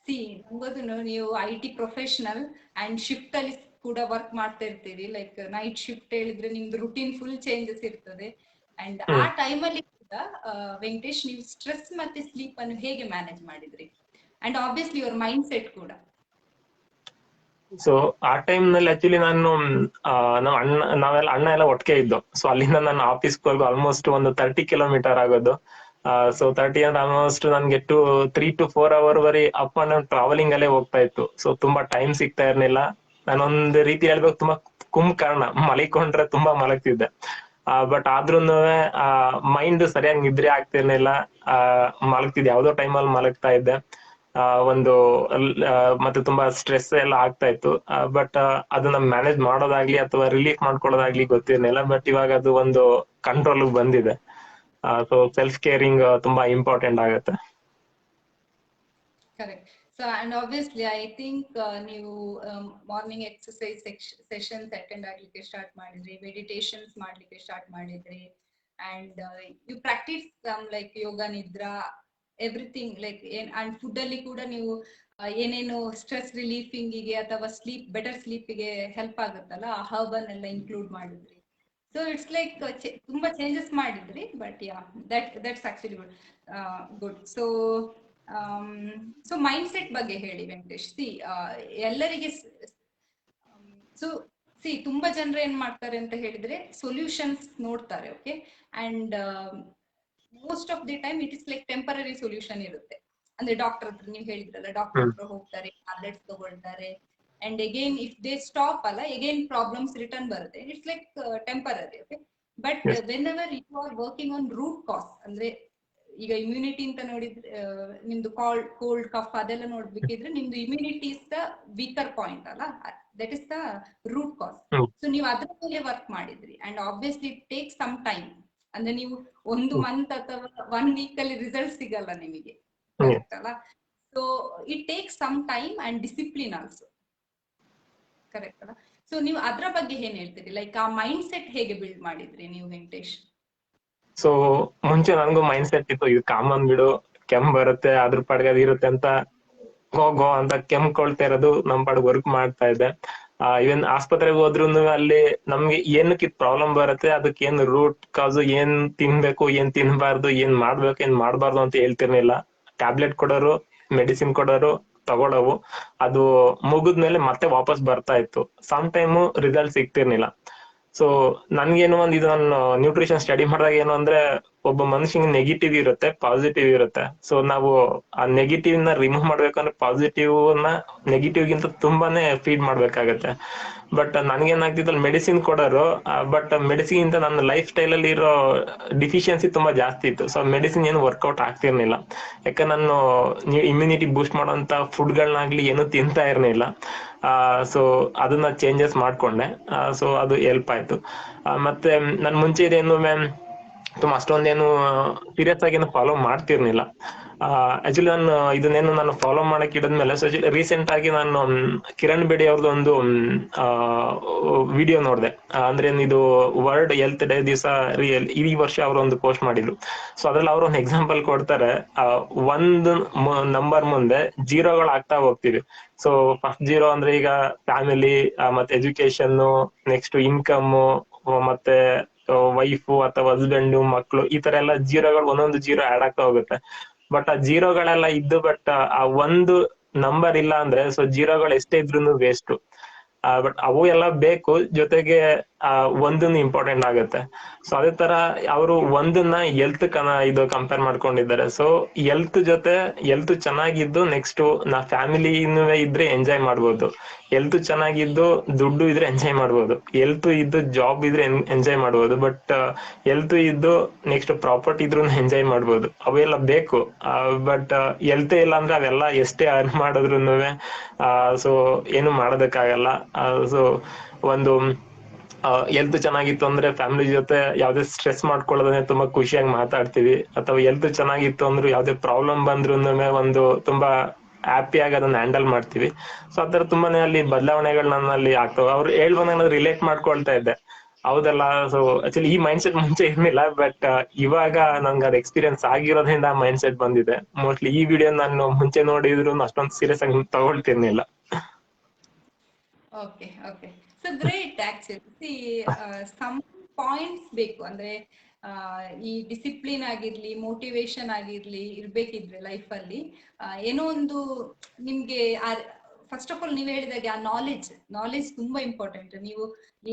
see ನಂಗೋದು ನೀವು IT ಪ್ರೊಫೆಷನಲ್ ಅಂಡ್ ಶಿಫ್ಟ್ ಅಲ್ಲಿ ಕೂಡ ವರ್ಕ್ ಮಾಡ್ತಾ ಇರ್ತೀರಿ. ಲೈಕ್ ನೈಟ್ ಶಿಫ್ಟ್ ಹೇಳಿದ್ರೆ ನಿಮ್ದು ರುಟೀನ್ ಫುಲ್ ಚೇಂಜಸ್ ಇರ್ತದೆ. ಅಂಡ್ ಆ ಟೈಮಲ್ಲಿ ಕೂಡ ವೆಂಕಟೇಶ್, ನೀವು ಸ್ಟ್ರೆಸ್ ಮತ್ತೆ ಸ್ಲೀಪ್ ಅನ್ನು ಹೇಗೆ ಮ್ಯಾನೇಜ್ ಮಾಡಿದ್ರಿ? And obviously your mind set ಕೂಡ. ಸೊ ಆ ಟೈಮ್ ನಲ್ಲಿ ಆಕ್ಚುಲಿ ನಾನು ನಾವೆಲ್ಲ ಅಣ್ಣ ಎಲ್ಲ ಒಟ್ಟಿಗೆ ಇದ್ದು. ಸೊ ಅಲ್ಲಿಂದ ನಾನು ಆಫೀಸ್ವರೆಗೂ ಆಲ್ಮೋಸ್ಟ್ ಒಂದು 30 ಕಿಲೋಮೀಟರ್ ಆಗೋದು. ಸೊ 30 ಅಂದ್ರೆ ಆಲ್ಮೋಸ್ಟ್ ನನ್ಗೆ 3 to 4 ಅವರ್ ವರೆ ಅಪ್ ಅಂಡ್ ಡೌನ್ ಟ್ರಾವೆಲಿಂಗ್ ಅಲ್ಲೇ ಹೋಗ್ತಾ ಇತ್ತು. ಸೊ ತುಂಬಾ ಟೈಮ್ ಸಿಗ್ತಾ ಇರ್ಲಿಲ್ಲ. ನಾನೊಂದ್ ರೀತಿ ಹೇಳ್ಬೇಕು, ತುಂಬಾ ಕುಂಭಕರ್ಣ, ಮಲಿಕೊಂಡ್ರೆ ತುಂಬಾ ಮಲಗ್ತಿದ್ದೆ. ಬಟ್ ಆದ್ರೂನುವೆ ಮೈಂಡ್ ಸರಿಯಾಗಿ ನಿದ್ರೆ ಆಗ್ತಿರ್ಲಿಲ್ಲ. ಮಲಗ್ತಿದ್ದೆ, ಯಾವ್ದೋ ಟೈಮಲ್ಲಿ ಮಲಗ್ತಾ ಇದ್ದೆ. ಮತ್ತೆ ತುಂಬಾ ಸ್ಟ್ರೆಸ್ ಎಲ್ಲ ಆಗ್ತಾ ಇತ್ತು. ಬಟ್ ಅದನ್ನ ಮ್ಯಾನೇಜ್ ಮಾಡೋದಾಗ್ಲಿ ಅಥವಾ ರಿಲೀಫ್ ಮಾಡ್ಕೊಳ್ಳೋದಾಗ್ಲಿ ಗೊತ್ತಿರ್ಲಿಲ್ಲ. ಬಟ್ ಇವಾಗ ಅದು ಒಂದು ಕಂಟ್ರೋಲ್ ಬಂದಿದೆ. ಸೊ ಸೆಲ್ಫ್ ಕೇರಿಂಗ್ ತುಂಬಾ ಇಂಪಾರ್ಟೆಂಟ್ ಆಗುತ್ತೆ. Correct. So and obviously I think ನೀವು ಮಾರ್ನಿಂಗ್ ಎಕ್ಸರ್ಸೈಸ್ ಸೆಷನ್ಸ್ ಅಟೆಂಡ್ ಆಗ್ಲಿಕ್ಕೆ ಸ್ಟಾರ್ಟ್ ಮಾಡಿದ್ರಿ, ಮೆಡಿಟೇಷನ್ಸ್ ಮಾಡ್ಲಿಕ್ಕೆ ಸ್ಟಾರ್ಟ್ ಮಾಡಿದ್ರಿ, ಅಂಡ್ ಯು ಪ್ರಾಕ್ಟೀಸ್ ಲೈಕ್ ಯೋಗ, ನಿದ್ರಾ, ಎವ್ರಿಥಿಂಗ್ ಲೈಕ್ ಅಂಡ್ ಫುಡ್ ಅಲ್ಲಿ ಕೂಡ ನೀವು ಏನೇನು ಸ್ಟ್ರೆಸ್ ರಿಲೀಫಿಂಗಿಗೆ ಅಥವಾ ಬೆಟರ್ ಸ್ಲೀಪಿಗೆ ಹೆಲ್ಪ್ ಆಗುತ್ತಲ್ಲ, ಆ ಹರ್ಬನ್ ಎಲ್ಲ ಇನ್ಕ್ಲೂಡ್ ಮಾಡಿದ್ರಿ. ಸೊ ಇಟ್ಸ್ ಲೈಕ್ ತುಂಬಾ ಚೇಂಜಸ್ ಮಾಡಿದ್ರಿ. But yeah, that's actually good. So mind set ಬಗ್ಗೆ ಹೇಳಿ ವೆಂಕಟೇಶ್. ಎಲ್ಲರಿಗೆ ತುಂಬಾ ಜನರು ಏನ್ ಮಾಡ್ತಾರೆ ಅಂತ ಹೇಳಿದ್ರೆ ಸೊಲ್ಯೂಷನ್ಸ್ ನೋಡ್ತಾರೆ. Okay, and most of the time it is like temporary solution ಇರುತ್ತೆ. ಅಂದ್ರೆ ಡಾಕ್ಟರ್ ಹತ್ರ, ನೀವು ಹೇಳಿದ್ರಲ್ಲ, ಡಾಕ್ಟರ್ ಹತ್ರ ಹೋಗ್ತಾರೆ, ಟ್ಯಾಬ್ಲೆಟ್ಸ್ ತಗೊಳ್ತಾರೆ, and again if they stop ಅಲ್ಲ, ಅಗೇನ್ ಪ್ರಾಬ್ಲಮ್ಸ್ ರಿಟರ್ನ್ ಬರುತ್ತೆ. It's like temporary. Okay, but whenever you are working on root cause, ಅಂದ್ರೆ ಈಗ ಇಮ್ಯುನಿಟಿ ಅಂತ ನೋಡಿದ್ರೆ ನಿಮ್ದು ಕೋಲ್ಡ್ ಕಫ್ ಅದೆಲ್ಲ ನೋಡ್ಬೇಕಿದ್ರೆ ನಿಮ್ದು immunity is the weaker point ಅಲ್ಲ, that is the root cause. So ನೀವು ಅದ್ರ ಮೇಲೆ ವರ್ಕ್ ಮಾಡಿದ್ರಿ. And obviously it take some time. ಅಂದ್ರೆ ನೀವು 1 ಮಂತ್ ಅಥವಾ 1 ವೀಕ್ ಅಲ್ಲಿ ರಿಸಲ್ಟ್ ಸಿಗಲ್ಲ ನಿಮಗೆ, ಕರೆಕ್ಟ್ ಅಲ್ಲ? So it take some time and discipline also, correct ಅಲ್ಲ? ಸೊ ನೀವು ಅದ್ರ ಬಗ್ಗೆ ಏನ್ ಹೇಳ್ತೀರಿ? ಲೈಕ್ ಆ ಮೈಂಡ್ ಸೆಟ್ ಹೇಗೆ ಬಿಲ್ಡ್ ಮಾಡಿದ್ರಿ ನೀವು ವೆಂಕಟೇಶ್? ಸೊ ಮುಂಚೆ ನನ್ಗೂ ಮೈಂಡ್ ಸೆಟ್ ಇತ್ತು, ಇದು ಕಾಮನ್ ಬಿಡು, ಕೆಮ್ಮು ಬರುತ್ತೆ, ಅದ್ರ ಪಾಡ್ಗೆ ಅದು ಇರುತ್ತೆ ಅಂತ ಗೋ ಅಂತ ಕೆಮ್ಕೊಳ್ತಾ ಇರೋದು, ನಮ್ ಪಾಡ್ಗೆ ವರ್ಕ್ ಮಾಡ್ತಾ ಇದ್ದೆ. ಇವನ್ ಆಸ್ಪತ್ರೆಗೆ ಹೋದ್ರು ಅಲ್ಲಿ ನಮ್ಗೆ ಏನಕ್ಕೆ ಪ್ರಾಬ್ಲಮ್ ಬರುತ್ತೆ, ಅದಕ್ಕೆ ಏನ್ ರೂಟ್ ಕಾಸು, ಏನ್ ತಿನ್ಬೇಕು, ಏನ್ ತಿನ್ಬಾರ್ದು, ಏನ್ ಮಾಡ್ಬೇಕು, ಏನ್ ಮಾಡ್ಬಾರ್ದು ಅಂತ ಹೇಳ್ತಿರ್ಲಿಲ್ಲ. ಟ್ಯಾಬ್ಲೆಟ್ ಕೊಡೋರು, ಮೆಡಿಸಿನ್ ಕೊಡೋರು, ತಗೊಳವು, ಅದು ಮುಗಿದ್ಮೇಲೆ ಮತ್ತೆ ವಾಪಸ್ ಬರ್ತಾ ಇತ್ತು. ಸಮ್ ಟೈಮು ರಿಸಲ್ಟ್ ಸಿಗ್ತಿರ್ಲಿಲ್ಲ. ಸೊ ನನ್ಗೇನು ಇದು ನಾನು ನ್ಯೂಟ್ರಿಷನ್ ಸ್ಟಡಿ ಮಾಡಿದಾಗ ಏನು ಅಂದ್ರೆ, ಒಬ್ಬ ಮನುಷ್ಯನಿಗೆ ನೆಗೆಟಿವ್ ಇರುತ್ತೆ, ಪಾಸಿಟಿವ್ ಇರುತ್ತೆ. ಸೊ ನಾವು ಆ ನೆಗೆಟಿವ್ ನ ರಿಮೂವ್ ಮಾಡ್ಬೇಕಂದ್ರೆ ಪಾಸಿಟಿವ್ ನ ನೆಗೆಟಿವ್ ಗಿಂತ ತುಂಬಾನೇ ಫೀಡ್ ಮಾಡ್ಬೇಕಾಗತ್ತೆ. ಬಟ್ ನನ್ಗೇನಾಗ್ತಿತ್ತು ಮೆಡಿಸಿನ್ ಕೊಡೋರು, ಬಟ್ ಮೆಡಿಸಿನ್ ಇಂದ ನನ್ನ ಲೈಫ್ ಸ್ಟೈಲ್ ಅಲ್ಲಿ ಇರೋ ಡಿಫಿಷಿಯನ್ಸಿ ತುಂಬಾ ಜಾಸ್ತಿ ಇತ್ತು. ಸೊ ಮೆಡಿಸಿನ್ ಏನು ವರ್ಕೌಟ್ ಆಗ್ತಿರ್ಲಿಲ್ಲ, ಯಾಕಂದ್ರೆ ನಾನು ಇಮ್ಯುನಿಟಿ ಬೂಸ್ಟ್ ಮಾಡೋಂತ ಫುಡ್ ಗಳನ್ನಾಗ್ಲಿ ಏನು ತಿಂತಾ ಇರ್ಲಿಲ್ಲ. ಸೊ ಅದನ್ನ ಚೇಂಜಸ್ ಮಾಡ್ಕೊಂಡೆ. ಸೊ ಅದು ಹೆಲ್ಪ್ ಆಯ್ತು. ಮತ್ತೆ ನನ್ ಮುಂಚೆ ಇದೇನು ತುಂಬ ಅಷ್ಟೊಂದೇನು ಸೀರಿಯಸ್ ಆಗಿ ಏನು ಫಾಲೋ ಮಾಡ್ತಿರ್ಲಿಲ್ಲ. ಆಕ್ಚುಲಿ ನಾನು ಫಾಲೋ ಮಾಡಕ್ ಇಡದ್ಮೇಲೆ ರೀಸೆಂಟ್ ಆಗಿ ನಾನು ಕಿರಣ್ ಬೇಡಿ ಅವ್ರದ್ದು ಒಂದು ವಿಡಿಯೋ ನೋಡಿದೆ. ಅಂದ್ರೆ ಇದು ವರ್ಲ್ಡ್ ಹೆಲ್ತ್ ಡೇ ದಿವಸ ಈ ವರ್ಷ ಅವರು ಒಂದು ಪೋಸ್ಟ್ ಮಾಡಿದ್ರು. ಸೊ ಅದ್ರಲ್ಲಿ ಅವ್ರು ಒಂದು ಎಕ್ಸಾಂಪಲ್ ಕೊಡ್ತಾರೆ. ಒಂದು ನಂಬರ್ ಮುಂದೆ ಜೀರೋಗಳು ಆಗ್ತಾ ಹೋಗ್ತೀವಿ. ಸೊ ಫಸ್ಟ್ ಜೀರೋ ಅಂದ್ರೆ ಈಗ ಫ್ಯಾಮಿಲಿ, ಮತ್ತೆ ಎಜುಕೇಶನ್, ನೆಕ್ಸ್ಟ್ ಇನ್ಕಮ್, ಮತ್ತೆ ವೈಫು ಅಥವಾ ಹಸ್ಬೆಂಡ್, ಮಕ್ಕಳು, ಈ ತರ ಎಲ್ಲ ಜೀರೋಗಳು ಒಂದೊಂದು ಜೀರೋ ಆಡ್ ಆಗ್ತಾ ಹೋಗುತ್ತೆ. ಬಟ್ ಆ ಜೀರೋಗಳೆಲ್ಲ ಇದ್ದು ಬಟ್ ಆ ಒಂದು ನಂಬರ್ ಇಲ್ಲ ಅಂದ್ರೆ ಸೊ ಜೀರೋಗಳು ಎಷ್ಟೇ ಇದ್ರು ವೇಸ್ಟ್. ಬಟ್ ಅವು ಎಲ್ಲ ಬೇಕು, ಜೊತೆಗೆ ಒಂದನ್ನು ಇಂಪಾರ್ಟೆಂಟ್ ಆಗುತ್ತೆ. ಸೊ ಅದೇ ತರ ಅವರು ಒಂದನ್ನ ಹೆಲ್ತ್ ಇದು ಕಂಪೇರ್ ಮಾಡ್ಕೊಂಡಿದ್ದಾರೆ. ಸೊ ಹೆಲ್ತ್ ಚೆನ್ನಾಗಿದ್ದು ನೆಕ್ಸ್ಟ್ ನಾ ಫ್ಯಾಮಿಲಿ ಇದ್ರೆ ಎಂಜಾಯ್ ಮಾಡ್ಬೋದು, ಹೆಲ್ತ್ ಚೆನ್ನಾಗಿದ್ದು ದುಡ್ಡು ಇದ್ರೆ ಎಂಜಾಯ್ ಮಾಡ್ಬೋದು, ಹೆಲ್ತ್ ಇದ್ದು ಜಾಬ್ ಇದ್ರೆ ಎಂಜಾಯ್ ಮಾಡ್ಬೋದು, ಬಟ್ ಹೆಲ್ತ್ ಇದ್ದು ನೆಕ್ಸ್ಟ್ ಪ್ರಾಪರ್ಟಿ ಇದ್ರು ಎಂಜಾಯ್ ಮಾಡ್ಬೋದು. ಅವೆಲ್ಲ ಬೇಕು. ಬಟ್ ಹೆಲ್ತ್ ಇಲ್ಲ ಅಂದ್ರೆ ಅವೆಲ್ಲ ಎಷ್ಟೇ ಅರ್ನ್ ಮಾಡಿದ್ರು ಸೊ ಏನು ಮಾಡೋದಕ್ಕಾಗಲ್ಲ. ಸೊ ಒಂದು ಹೆಲ್ತ್ ಚೆನ್ನಾಗಿತ್ತು ಅಂದ್ರೆ ಫ್ಯಾಮಿಲಿ ಜೊತೆ ಯಾವ್ದೇ ಸ್ಟ್ರೆಸ್ ಮಾಡ್ಕೊಳ್ಳೋದನ್ನೇ ತುಂಬಾ ಖುಷಿಯಾಗಿ ಮಾತಾಡ್ತೀವಿ, ಅಥವಾ ಹೆಲ್ತ್ ಚೆನ್ನಾಗಿತ್ತು ಅಂದ್ರೆ ಯಾವ್ದೇ ಪ್ರಾಬ್ಲಮ್ ಬಂದ್ರು ಒಂದು ತುಂಬಾ ಹ್ಯಾಪಿಯಾಗಿ ಅದನ್ನ ಹ್ಯಾಂಡಲ್ ಮಾಡ್ತೀವಿ. ಸೊ ಆತರ ತುಂಬಾನೇ ಅಲ್ಲಿ ಬದಲಾವಣೆಗಳು ನನ್ನಲ್ಲಿ ಆಗ್ತವೆ. ಅವ್ರು ಹೇಳ್ಬಂದ ರಿಲೇಟ್ ಮಾಡ್ಕೊಳ್ತಾ ಇದ್ದೆ, ಹೌದಲ್ಲ. ಸೊ ಆಕ್ಚುಲಿ ಈ ಮೈಂಡ್ ಸೆಟ್ ಮುಂಚೆ ಇರ್ಲಿಲ್ಲ, ಬಟ್ ಇವಾಗ ನನ್ಗೆ ಅದು ಎಕ್ಸ್ಪೀರಿಯನ್ಸ್ ಆಗಿರೋದ್ರಿಂದ ಆ ಮೈಂಡ್ ಸೆಟ್ ಬಂದಿದೆ. ಮೋಸ್ಟ್ಲಿ ಈ ವಿಡಿಯೋ ನಾನು ಮುಂಚೆ ನೋಡಿದ್ರು ಅಷ್ಟೊಂದು ಸೀರಿಯಸ್ ಆಗಿ ತಗೊಳ್ತಿರ್ಲಿಲ್ಲ. Okay, okay. So great actually. See, some points ಬೇಕು ಅಂದ್ರೆ ಈ ಡಿಸಿಪ್ಲಿನ್ ಆಗಿರ್ಲಿ, ಮೋಟಿವೇಶನ್ ಆಗಿರ್ಲಿ ಇರ್ಬೇಕಿದ್ರೆ ಲೈಫ್ ಅಲ್ಲಿ ಏನೋ ಒಂದು ನಿಮ್ಗೆ ಫಸ್ಟ್ ಆಫ್ ಆಲ್ ನೀವ್ ಹೇಳಿದಾಗೆ ಆ ನಾಲೆಜ್ ತುಂಬಾ ಇಂಪಾರ್ಟೆಂಟ್. ನೀವು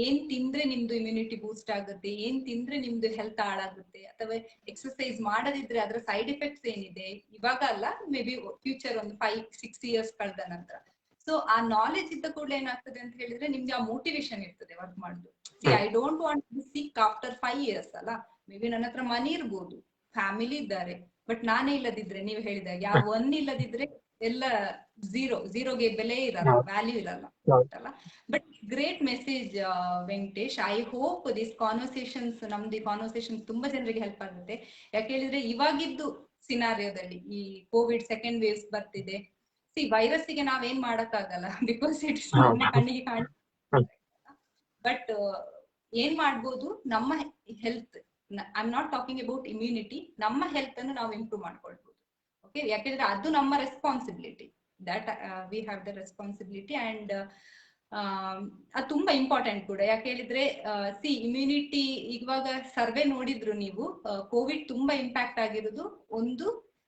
ಏನ್ ತಿಂದ್ರೆ ನಿಮ್ದು ಇಮ್ಯುನಿಟಿ ಬೂಸ್ಟ್ ಆಗುತ್ತೆ, ಏನ್ ತಿಂದ್ರೆ ನಿಮ್ದು ಹೆಲ್ತ್ ಹಾಳಾಗುತ್ತೆ, ಅಥವಾ ಎಕ್ಸರ್ಸೈಸ್ ಮಾಡದಿದ್ರೆ ಅದರ ಸೈಡ್ ಎಫೆಕ್ಟ್ಸ್ ಏನಿದೆ, ಇವಾಗ ಅಲ್ಲ, ಮೇ ಬಿ ಫ್ಯೂಚರ್ ಒಂದು 5-6 years ಕಳೆದ ನಂತರ. ಸೊ ಆ ನಾಲೆಜ್ ಇದ್ದ ಕೂಡಲೇ ಏನಾಗ್ತದೆ ಅಂತ ಹೇಳಿದ್ರೆ ನಿಮ್ಗೆ ಆ ಮೋಟಿವೇಶನ್ ಇರ್ತದೆ ವರ್ಕ್ ಮಾಡುದು. I don't want to sick after 5 years ಅಲ್ಲ, ಮೇ ಬಿ ನನ್ನ ಹತ್ರ ಮನಿ ಇರ್ಬೋದು, ಫ್ಯಾಮಿಲಿ ಇದ್ದಾರೆ, ಬಟ್ ನಾನೇ ಇಲ್ಲದಿದ್ರೆ, ನೀವು ಹೇಳಿದಾಗೆ ಆ ಒನ್ ಇಲ್ಲದಿದ್ರೆ ಎಲ್ಲ ಝೀರೋಗೆ ಬೆಲೆ ಇರಲ್ಲ, ವ್ಯಾಲ್ಯೂ ಇರಲ್ಲ ಅಲ್ಲ. But great message Venkatesh. I hope this conversations, ನಮ್ದು ಕಾನ್ವರ್ಸೇಷನ್ ತುಂಬಾ ಜನರಿಗೆ ಹೆಲ್ಪ್ ಆಗುತ್ತೆ. ಯಾಕೆ ಹೇಳಿದ್ರೆ ಇವಾಗಿದ್ದು ಸಿನಾರಿಯೋದಲ್ಲಿ ಈ ಕೋವಿಡ್ ಸೆಕೆಂಡ್ ವೇವ್ಸ್ ಬರ್ತಿದೆ. ವೈರಸ್ ಗೆ ನಾವೇನ್ ಮಾಡಕ್ಕಾಗಲ್ಲ, ಬಿಕಾಸ್ ಇಟ್ಸ್ ನಮ್ಮ ಕಣ್ಣಿಗೆ ಕಾಣ. ಬಟ್ ಏನ್ ಮಾಡ್ಬೋದು, ನಮ್ಮ health, I am not talking about immunity, ನಮ್ಮ ಹೆಲ್ತ್ ಅನ್ನು ನಾವು ಇಂಪ್ರೂವ್ ಮಾಡ್ಕೊಳ್ಬಹುದು. ಓಕೆ, ಯಾಕೆಂದ್ರೆ ಅದು ನಮ್ಮ responsibility, that we have the responsibility. And ಅದು ತುಂಬಾ ಇಂಪಾರ್ಟೆಂಟ್ ಕೂಡ. ಯಾಕೆ ಹೇಳಿದ್ರೆ ಇಮ್ಯುನಿಟಿ, ಇವಾಗ ಸರ್ವೆ ನೋಡಿದ್ರು ನೀವು, ಕೋವಿಡ್ ತುಂಬಾ ಇಂಪ್ಯಾಕ್ಟ್ ಆಗಿರೋದು ಒಂದು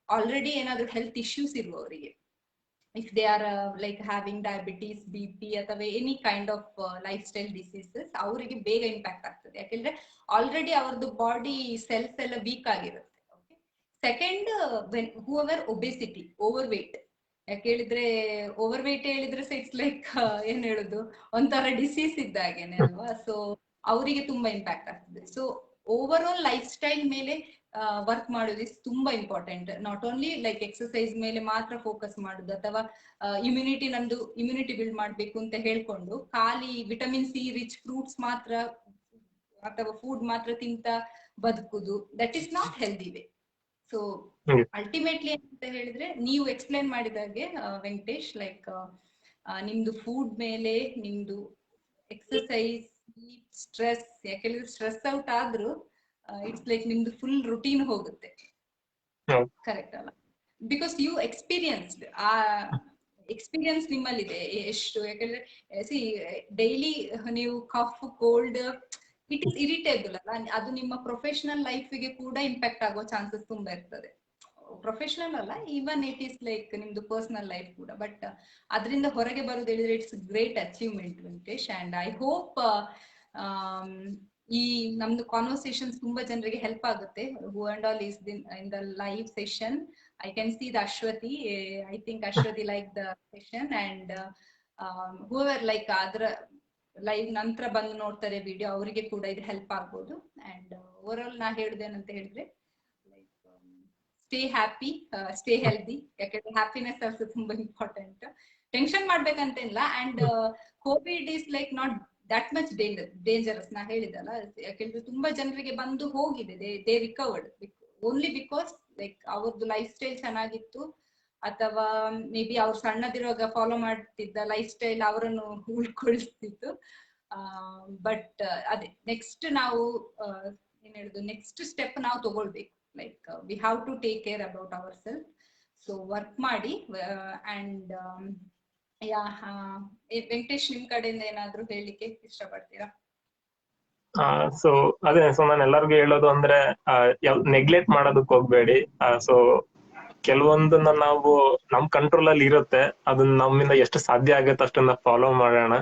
ಆಲ್ರೆಡಿ ಏನಾದ್ರು ಹೆಲ್ತ್ ಇಶ್ಯೂಸ್ ಇರುವವರಿಗೆ. If they are like having diabetes, BP ಅಥವಾ any kind of life style diseases, ಅವರಿಗೆ ಬೇಗ ಇಂಪ್ಯಾಕ್ಟ್ ಆಗ್ತದೆ. ಯಾಕೆಂದ್ರೆ ಆಲ್ರೆಡಿ ಅವ್ರದ್ದು ಬಾಡಿ ಸೆಲ್ಸ್ ಎಲ್ಲ ವೀಕ್ ಆಗಿರುತ್ತೆ. Okay, second, whoever obesity, over wait. ಯಾಕೆ ಹೇಳಿದ್ರೆ ಓವರ್ ವೇಟ್ ಹೇಳಿದ್ರೆ ಇಟ್ಸ್ ಲೈಕ್ ಏನ್ ಹೇಳುದು, ಒಂಥರ ಡಿಸೀಸ್ ಇದ್ದಾಗೇನೆ ಅಲ್ವಾ. ಸೊ ಅವರಿಗೆ ತುಂಬಾ ಇಂಪ್ಯಾಕ್ಟ್ ಆಗ್ತದೆ. So over all life style ಮೇಲೆ ವರ್ಕ್ ಮಾಡೋದು ತುಂಬಾ important. Not only like exercise ಮೇಲೆ ಮಾತ್ರ ಫೋಕಸ್ ಮಾಡುದು, ಅಥವಾ ನಮ್ದು ಇಮ್ಯುನಿಟಿ ಬಿಲ್ಡ್ ಮಾಡ್ಬೇಕು ಅಂತ ಹೇಳ್ಕೊಂಡು ಖಾಲಿ ವಿಟಮಿನ್ ಸಿ ರಿಚ್ ಫ್ರೂಟ್ಸ್ ಮಾತ್ರ ಅಥವಾ ಫುಡ್ ಮಾತ್ರ ತಿಂತ ಬದುಕುದು, that is not healthy way. So ultimately ಅಂತ ಹೇಳಿದ್ರೆ ನೀವು ಎಕ್ಸ್ಪ್ಲೇನ್ ಮಾಡಿದಾಗೆ ವೆಂಕಟೇಶ್, ಲೈಕ್ ನಿಮ್ದು ಫುಡ್ ಮೇಲೆ, ನಿಮ್ದು ಎಕ್ಸರ್ಸೈಸ್, ಸ್ಟ್ರೆಸ್, ಯಾಕೆಂದ್ರೆ ಸ್ಟ್ರೆಸ್ ಔಟ್ ಆದ್ರೂ ಇಟ್ಸ್ ಲೈಕ್ ನಿಮ್ದು ಫುಲ್ ರುಟೀನ್ ಹೋಗುತ್ತೆ. ಕರೆಕ್ಟ್ ಅಲ್ಲ? ಬಿಕಾಸ್ ಯು ಎಕ್ಸ್ಪೀರಿಯನ್ಸ್ಡ್, ಆ ಎಕ್ಸ್ಪೀರಿಯನ್ಸ್ ನಿಮ್ಮಲ್ಲಿದೆ ಎಷ್ಟು. ಯಾಕಂದ್ರೆ ಡೈಲಿ ನೀವು cough, cold, it is irritable ಅಲ್ಲ, ಅದು ನಿಮ್ಮ ಪ್ರೊಫೆಷನಲ್ ಲೈಫ್ಗೆ ಕೂಡ ಇಂಪ್ಯಾಕ್ಟ್ ಆಗೋ ಚಾನ್ಸಸ್ ತುಂಬಾ ಇರ್ತದೆ. ಪ್ರೊಫೆಷನಲ್ ಅಲ್ಲ, ಈವನ್ ಇಟ್ ಈಸ್ ಲೈಕ್ ನಿಮ್ದು ಪರ್ಸನಲ್ ಲೈಫ್ ಕೂಡ. ಬಟ್ ಅದರಿಂದ ಹೊರಗೆ ಬರೋದು ಹೇಳಿದ್ರೆ it's great achievement Venkatesh. And I hope ಈ ನಮ್ದು ಕಾನ್ವರ್ಸೇಷನ್ಸ್ ತುಂಬಾ ಜನರಿಗೆ ಹೆಲ್ಪ್ ಆಗುತ್ತೆ. Who and all is in the live session. I can see the Ashwathi. I think Ashwathi like the session and whoever like ಅದ್ರ ಲೈವ್ ನಂತರ ಬಂದು ನೋಡ್ತಾರೆ ವಿಡಿಯೋ, ಅವರಿಗೆ ಕೂಡ ಇದು ಹೆಲ್ಪ್ ಆಗ್ಬೋದು. ಅಂಡ್ ಓವರ್ ಆಲ್ ನಾ ಹೇಳುದೇನಂತ ಹೇಳಿದ್ರೆ like stay happy, stay healthy. ಯಾಕಂದ್ರೆ ಹ್ಯಾಪಿನೆಸ್ ಆಲ್ಸೋ ತುಂಬಾ ಇಂಪಾರ್ಟೆಂಟ್. ಟೆನ್ಷನ್ ಮಾಡ್ಬೇಕಂತಿಲ್ಲ. And Covid is like not that much dangerous. ನಾ ಹೇಳಿದಲ್ಲ, ಯಾಕೆಂದ್ರೆ ತುಂಬಾ ಜನರಿಗೆ ಬಂದು ಹೋಗಿದೆ, they recovered only because like ಅವ್ರದ್ದು ಲೈಫ್ ಸ್ಟೈಲ್ ಚೆನ್ನಾಗಿತ್ತು, ಅಥವಾ ಮೇ ಬಿ ಅವ್ರು ಸಣ್ಣದಿರುವಾಗ ಫಾಲೋ ಮಾಡ್ತಿದ್ದ ಲೈಫ್ ಸ್ಟೈಲ್ ಅವರನ್ನು ಉಳ್ಕೊಳಿಸ್ತಿತ್ತು. ಬಟ್ ಅದೇ ನೆಕ್ಸ್ಟ್ ನಾವು ಏನ್ ಹೇಳುದು, ನೆಕ್ಸ್ಟ್ ಸ್ಟೆಪ್ ನಾವು ತಗೊಳ್ಬೇಕು. Like we have to take care about our self. So work ಮಾಡಿ. ಅಂಡ್ ಯಾ ವೆಂಕಟೇಶ್, ನಿಮ್ ಕಡೆಯಿಂದ ಏನಾದ್ರು ಹೇಳಲಿಕ್ಕೆ ಇಷ್ಟಪಡ್ತೀರಾ? ಸೊ ಅದೇ, ಸೊ ನಾನು ಎಲ್ಲರಿಗೂ ಹೇಳೋದು ಅಂದ್ರೆ ನೆಗ್ಲೆಕ್ಟ್ ಮಾಡೋದಕ್ಕೆ ಹೋಗ್ಬೇಡಿ. ಸೊ ಕೆಲವೊಂದನ್ನ ನಾವು ನಮ್ ಕಂಟ್ರೋಲ್ ಅಲ್ಲಿ ಇರುತ್ತೆ, ಅದನ್ನ ನಮ್ಮಿಂದ ಎಷ್ಟು ಸಾಧ್ಯ ಆಗುತ್ತೆ ಅಷ್ಟನ್ನ ಫಾಲೋ ಮಾಡೋಣ.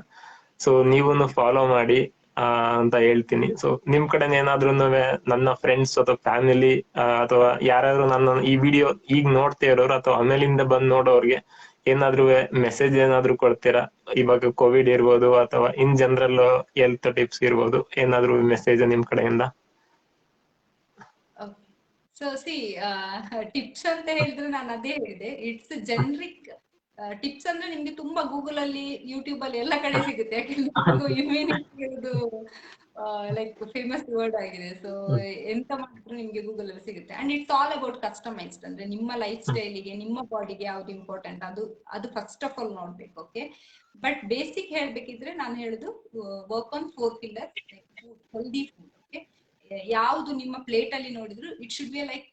ಸೊ ನೀವೂನು ಫಾಲೋ ಮಾಡಿ ಅಂತ ಹೇಳ್ತೀನಿ. ಸೊ ನಿಮ್ ಕಡೆ ಏನಾದ್ರೂ ನನ್ನ ಫ್ರೆಂಡ್ಸ್ ಅಥವಾ ಫ್ಯಾಮಿಲಿ ಅಥವಾ ಯಾರಾದ್ರೂ ನನ್ನ ಈ ವಿಡಿಯೋ ಈಗ ನೋಡ್ತಾ ಇರೋರು ಅಥವಾ ಆಮೇಲಿಂದ ಬಂದ್ ನೋಡೋರ್ಗೆ ಏನಾದ್ರೂ ಮೆಸೇಜ್ ಏನಾದ್ರೂ ಕೊಡ್ತೀರಾ? ಇವಾಗ ಕೋವಿಡ್ ಇರ್ಬೋದು ಅಥವಾ ಇನ್ ಜನರಲ್ ಹೆಲ್ತ್ ಟಿಪ್ಸ್ ಇರ್ಬೋದು, ಏನಾದ್ರೂ ಮೆಸೇಜ್ ನಿಮ್ ಕಡೆಯಿಂದ? ಸೊ ಸಿ, ಟಿಪ್ಸ್ ಅಂತ ಹೇಳಿದ್ರೆ ನಾನು ಅದೇ ಹೇಳಿದೆ, ಇಟ್ಸ್ ಜನರಿಕ್ ಟಿಪ್ಸ್. ಅಂದ್ರೆ ನಿಮ್ಗೆ ತುಂಬಾ ಗೂಗಲ್ ಅಲ್ಲಿ, ಯೂಟ್ಯೂಬ್ ಅಲ್ಲಿ ಎಲ್ಲ ಕಡೆ ಸಿಗುತ್ತೆ. ಯಾಕಂದ್ರೆ ಇಮ್ಯುನಿಟಿ ಇರೋದು ಲೈಕ್ ಫೇಮಸ್ ವರ್ಡ್ ಆಗಿದೆ. ಸೊ ಎಂತ ಮಾಡಿದ್ರು ನಿಮ್ಗೆ ಗೂಗಲ್ ಅಲ್ಲಿ ಸಿಗುತ್ತೆ. And it's all about customised. ಅಂದ್ರೆ ನಿಮ್ಮ ಲೈಫ್ ಸ್ಟೈಲಿಗೆ, ನಿಮ್ಮ ಬಾಡಿಗೆ ಯಾವ್ದು ಇಂಪಾರ್ಟೆಂಟ್ ಅದು ಫಸ್ಟ್ ಆಫ್ ಆಲ್ ನೋಡ್ಬೇಕು. ಓಕೆ, ಬಟ್ ಬೇಸಿಕ್ ಹೇಳ್ಬೇಕಿದ್ರೆ ನಾನು ಹೇಳುದು work on 4 pillars. Healthy food. Okay, ಯಾವ್ದು ನಿಮ್ಮ ಪ್ಲೇಟ್ ಅಲ್ಲಿ ನೋಡಿದ್ರು it should be like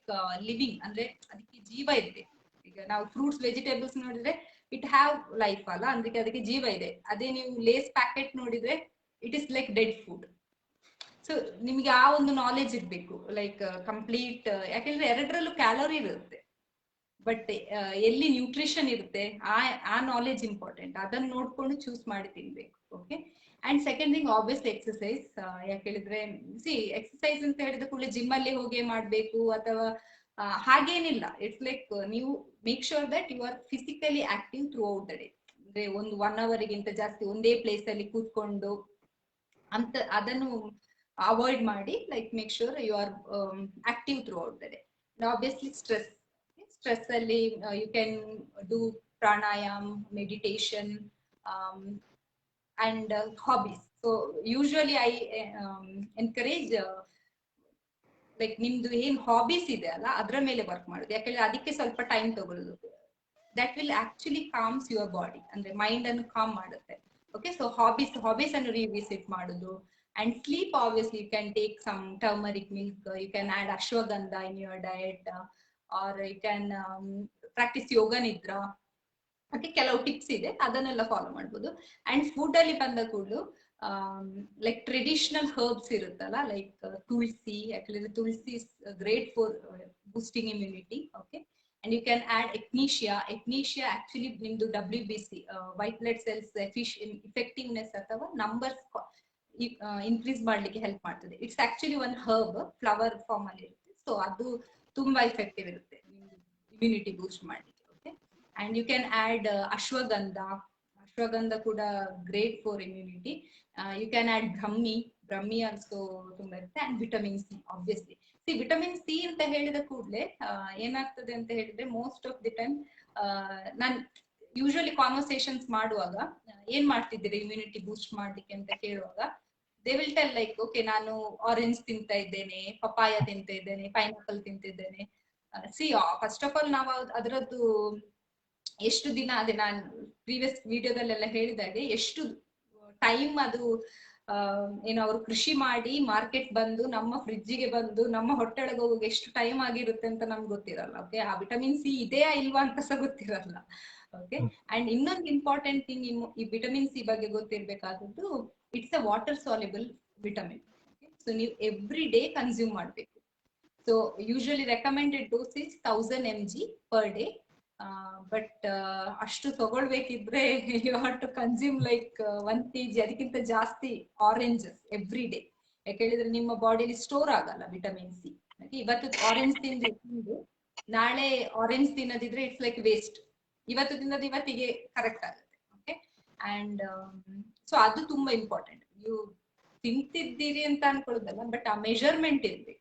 living, ಅಂದ್ರೆ ಅದಕ್ಕೆ ಜೀವ ಇದೆ. ಈಗ ನಾವು ಫ್ರೂಟ್ಸ್ ವೆಜಿಟೇಬಲ್ಸ್ ನೋಡಿದ್ರೆ ಇಟ್ ಹ್ಯಾವ್ ಲೈಫ್ ಅಲ್ಲ, ಅದಕ್ಕೆ ಜೀವ ಇದೆ. ಅದೇ ನೀವು ಲೇಸ್ ಪ್ಯಾಕೆಟ್ ನೋಡಿದ್ರೆ it is like dead food. So ನಿಮ್ಗೆ ಆ ಒಂದು ನಾಲೆಜ್ ಇರ್ಬೇಕು, ಲೈಕ್ ಕಂಪ್ಲೀಟ್. ಯಾಕೆಂದ್ರೆ ಎರಡರಲ್ಲೂ ಕ್ಯಾಲೋರಿ ಇರುತ್ತೆ, ಬಟ್ ಎಲ್ಲಿ ನ್ಯೂಟ್ರಿಷನ್ ಇರುತ್ತೆ ಆ ನಾಲೆಜ್ ಇಂಪಾರ್ಟೆಂಟ್. ಅದನ್ನ ನೋಡ್ಕೊಂಡು ಚೂಸ್ ಮಾಡಿ ತಿನ್ಬೇಕು. Okay, and second thing obviously exercise. ಯಾಕೆ ಹೇಳಿದ್ರೆ ಸಿ, ಎಕ್ಸರ್ಸೈಸ್ ಅಂತ ಹೇಳಿದ ಕೂಡಲೇ ಜಿಮ್ ಅಲ್ಲಿ ಹೋಗಿ ಮಾಡ್ಬೇಕು ಅಥವಾ ಹಾಗೇನಿಲ್ಲ. ಇಟ್ಸ್ ಲೈಕ್ ನೀವು make sure that you are physically active throughout the day. ಅಂದ್ರೆ ಒಂದು 1 hour ಗಿಂತ ಜಾಸ್ತಿ ಒಂದೇ ಪ್ಲೇಸ್ ಅಲ್ಲಿ ಕೂತ್ಕೊಂಡು ಅಂತ ಅದನ್ನು ಅವಾಯ್ಡ್ ಮಾಡಿ. Like make sure you are active throughout the day. Obviously stress ಅಲ್ಲಿ you can do pranayam, meditation, and hobbies. So usually I encourage like ನಿಮ್ದು ಏನ್ ಹಾಬೀಸ್ ಇದೆ ಅಲ್ಲ ಅದ್ರ ಮೇಲೆ ವರ್ಕ್ ಮಾಡೋದು. ಯಾಕಂದ್ರೆ ಅದಕ್ಕೆ ಸ್ವಲ್ಪ ಟೈಮ್ ತಗೊಳ್ಳೋದು. That will actually calms your body, ಅಂದ್ರೆ ಮೈಂಡ್ ಅನ್ನು ಕಾಮ್ ಮಾಡುತ್ತೆ. ಓಕೆ, ಸೊ ಹಾಬೀಸ್ ಅನ್ನು ರಿವಿಸಿಟ್ ಮಾಡುದು. And sleep, obviously you can take some turmeric milk, you can add ashwagandha in your diet, or you can practise yoga nidra. ಅದಕ್ಕೆ ಕೆಲವು tips ಇದೆ, ಅದನ್ನೆಲ್ಲ follow ಮಾಡ್ಬೋದು. ಅಂಡ್ ಫುಡ್ ಅಲ್ಲಿ ಬಂದ ಕೂಡಲು ಲೈಕ್ ಟ್ರೆಡಿಷನಲ್ ಹರ್ಬ್ಸ್ ಇರುತ್ತಲ್ಲ, ಲೈಕ್ ತುಳಸಿ. ಯಾಕಂದ್ರೆ tulsi is great for boosting immunity. Okay, and you can add echinacea actually ನಿಮ್ದು WBC white blood cells effectiveness ಅಥವಾ ನಂಬರ್ಸ್ ಇನ್ಕ್ರೀಸ್ ಮಾಡ್ಲಿಕ್ಕೆ ಹೆಲ್ಪ್ ಮಾಡ್ತದೆ. It's actually one herb, flower form ಅಲ್ಲಿ ಇರುತ್ತೆ. ಸೊ ಅದು ತುಂಬಾ ಎಫೆಕ್ಟಿವ್ ಇರುತ್ತೆ ಇಮ್ಯುನಿಟಿ ಬೂಸ್ಟ್ ಮಾಡ್ಲಿಕ್ಕೆ. And you can add ashwagandha kuda great for immunity. You can add brahmi also ತುಂಬಾ ಇರುತ್ತೆ. And vitamin C, obviously. See, vitamin C ಅಂತ ಹೇಳಿದ ಕೂಡಲೇ ಏನಾಗ್ತದೆ ಅಂತ ಹೇಳಿದ್ರೆ ಮೋಸ್ಟ್ ಆಫ್ ದಿ ಟೈಮ್ ನಾನು ಯೂಶುವಲಿ ಕಾನ್ವರ್ಸೇಷನ್ಸ್ ಮಾಡುವಾಗ ಏನ್ ಮಾಡ್ತಿದ್ದೀರಿ ಇಮ್ಯುನಿಟಿ ಬೂಸ್ಟ್ ಮಾಡ್ಲಿಕ್ಕೆ ಅಂತ ಕೇಳುವಾಗ they will tell like okay, ನಾನು ಆರೆಂಜ್ ತಿಂತಾ ಇದ್ದೇನೆ, ಪಪಾಯ ತಿಂತಾ ಇದ್ದೇನೆ, ಪೈನಾಪಲ್ ತಿಂತಿದ್ದೇನೆ. ಸಿ, ಫಸ್ಟ್ ಆಫ್ ಆಲ್ ನಾವು ಅದರದ್ದು ಎಷ್ಟು ದಿನ, ಅದೇ ನಾನು ಪ್ರೀವಿಯಸ್ ವಿಡಿಯೋದಲ್ಲೆಲ್ಲ ಹೇಳಿದಾಗೆ ಎಷ್ಟು ಟೈಮ್ ಅದು ಏನು ಅವರು ಕೃಷಿ ಮಾಡಿ ಮಾರ್ಕೆಟ್ ಬಂದು ನಮ್ಮ ಫ್ರಿಡ್ಜಿಗೆ ಬಂದು ನಮ್ಮ ಹೊಟ್ಟೆೊಳಗೆ ಹೋಗಿ ಎಷ್ಟು ಟೈಮ್ ಆಗಿರುತ್ತೆ ಅಂತ ನಮ್ಗೆ ಗೊತ್ತಿರಲ್ಲ. ಓಕೆ, ಆ ವಿಟಮಿನ್ ಸಿ ಇದೆಯಾ ಇಲ್ವಾ ಅಂತ ಸಹ ಗೊತ್ತಿರಲ್ಲ. ಓಕೆ, ಅಂಡ್ ಇನ್ನೊಂದು ಇಂಪಾರ್ಟೆಂಟ್ ಥಿಂಗ್ ಈ ವಿಟಮಿನ್ ಸಿ ಬಗ್ಗೆ ಗೊತ್ತಿರ್ಬೇಕಾದದ್ದು, it's a water soluble vitamin. So ನೀವು ಎವ್ರಿ ಡೇ ಕನ್ಸ್ಯೂಮ್ ಮಾಡ್ಬೇಕು. So usually recommended dose is 1000 mg per day. But ಅಷ್ಟು ತಗೊಳ್ಬೇಕಿದ್ರೆ you have to consume like 1 kg ಅದಕ್ಕಿಂತ ಜಾಸ್ತಿ ಆರೆಂಜಸ್ ಎವ್ರಿ ಡೇ. ಯಾಕೆ ಹೇಳಿದ್ರೆ ನಿಮ್ಮ ಬಾಡಿಲಿ ಸ್ಟೋರ್ ಆಗಲ್ಲ ವಿಟಮಿನ್ ಸಿ. ಇವತ್ತು ಆರೆಂಜ್ ತಿಂದು ನಾಳೆ ಆರೆಂಜ್ ತಿನ್ನದಿದ್ರೆ ಇಟ್ಸ್ ಲೈಕ್ ವೇಸ್ಟ್. ಇವತ್ತು ತಿನ್ನೋದು ಇವತ್ತಿಗೆ ಕರೆಕ್ಟ್ ಆಗುತ್ತೆ. ಓಕೆ, ಅಂಡ್ ಸೊ ಅದು ತುಂಬಾ ಇಂಪಾರ್ಟೆಂಟ್. ನೀವು ತಿಂತಿದ್ದೀರಿ ಅಂತ ಅನ್ಕೊಳ್ಳೋದಲ್ಲ, ಬಟ್ ಆ ಮೆಜರ್ಮೆಂಟ್ ಇರ್ಬೇಕು.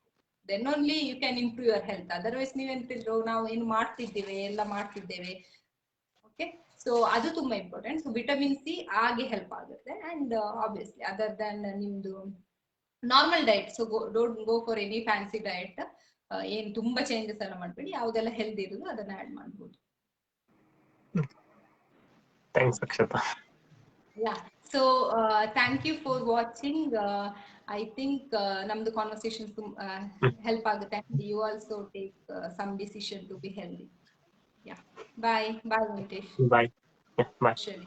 Then only you can improve your health. Otherwise ನೀವೆಂತಿದ್ರು ನಾವು ಏನು ಮಾಡ್ತಿದ್ದೇವೆ ಎಲ್ಲ ಮಾಡ್ತಿದ್ದೇವೆ. ಓಕೆ, ಸೊ ಅದು ತುಂಬಾ ಇಂಪಾರ್ಟೆಂಟ್. ಸೊ ವಿಟಮಿನ್ ಸಿ ಹಾಗೆ ಹೆಲ್ಪ್ ಆಗುತ್ತೆ. ಅಂಡ್ ಆಬ್ವಿಯಸ್ಲಿ ಅದರ್ ದನ್ ನಿಮ್ದು normal diet. So don't go for any fancy diet. ಏನ್ ತುಂಬಾ ಚೇಂಜಸ್ ಎಲ್ಲ ಮಾಡ್ಬೇಡಿ. ಯಾವ್ದೆಲ್ಲ ಹೆಲ್ದಿ ಇರೋದು ಅದನ್ನ ಆಡ್ ಮಾಡ್ಬೋದು. Thanks Akshata. Yeah, so thank you for watching. I think ನಮ್ದು ಕಾನ್ವರ್ಸೇಷನ್ ಹೆಲ್ಪ್ ಆಗುತ್ತೆ. And you also take some decision to be healthy. Yeah, bye bye Venkatesh. Bye bye. ಸರಿ.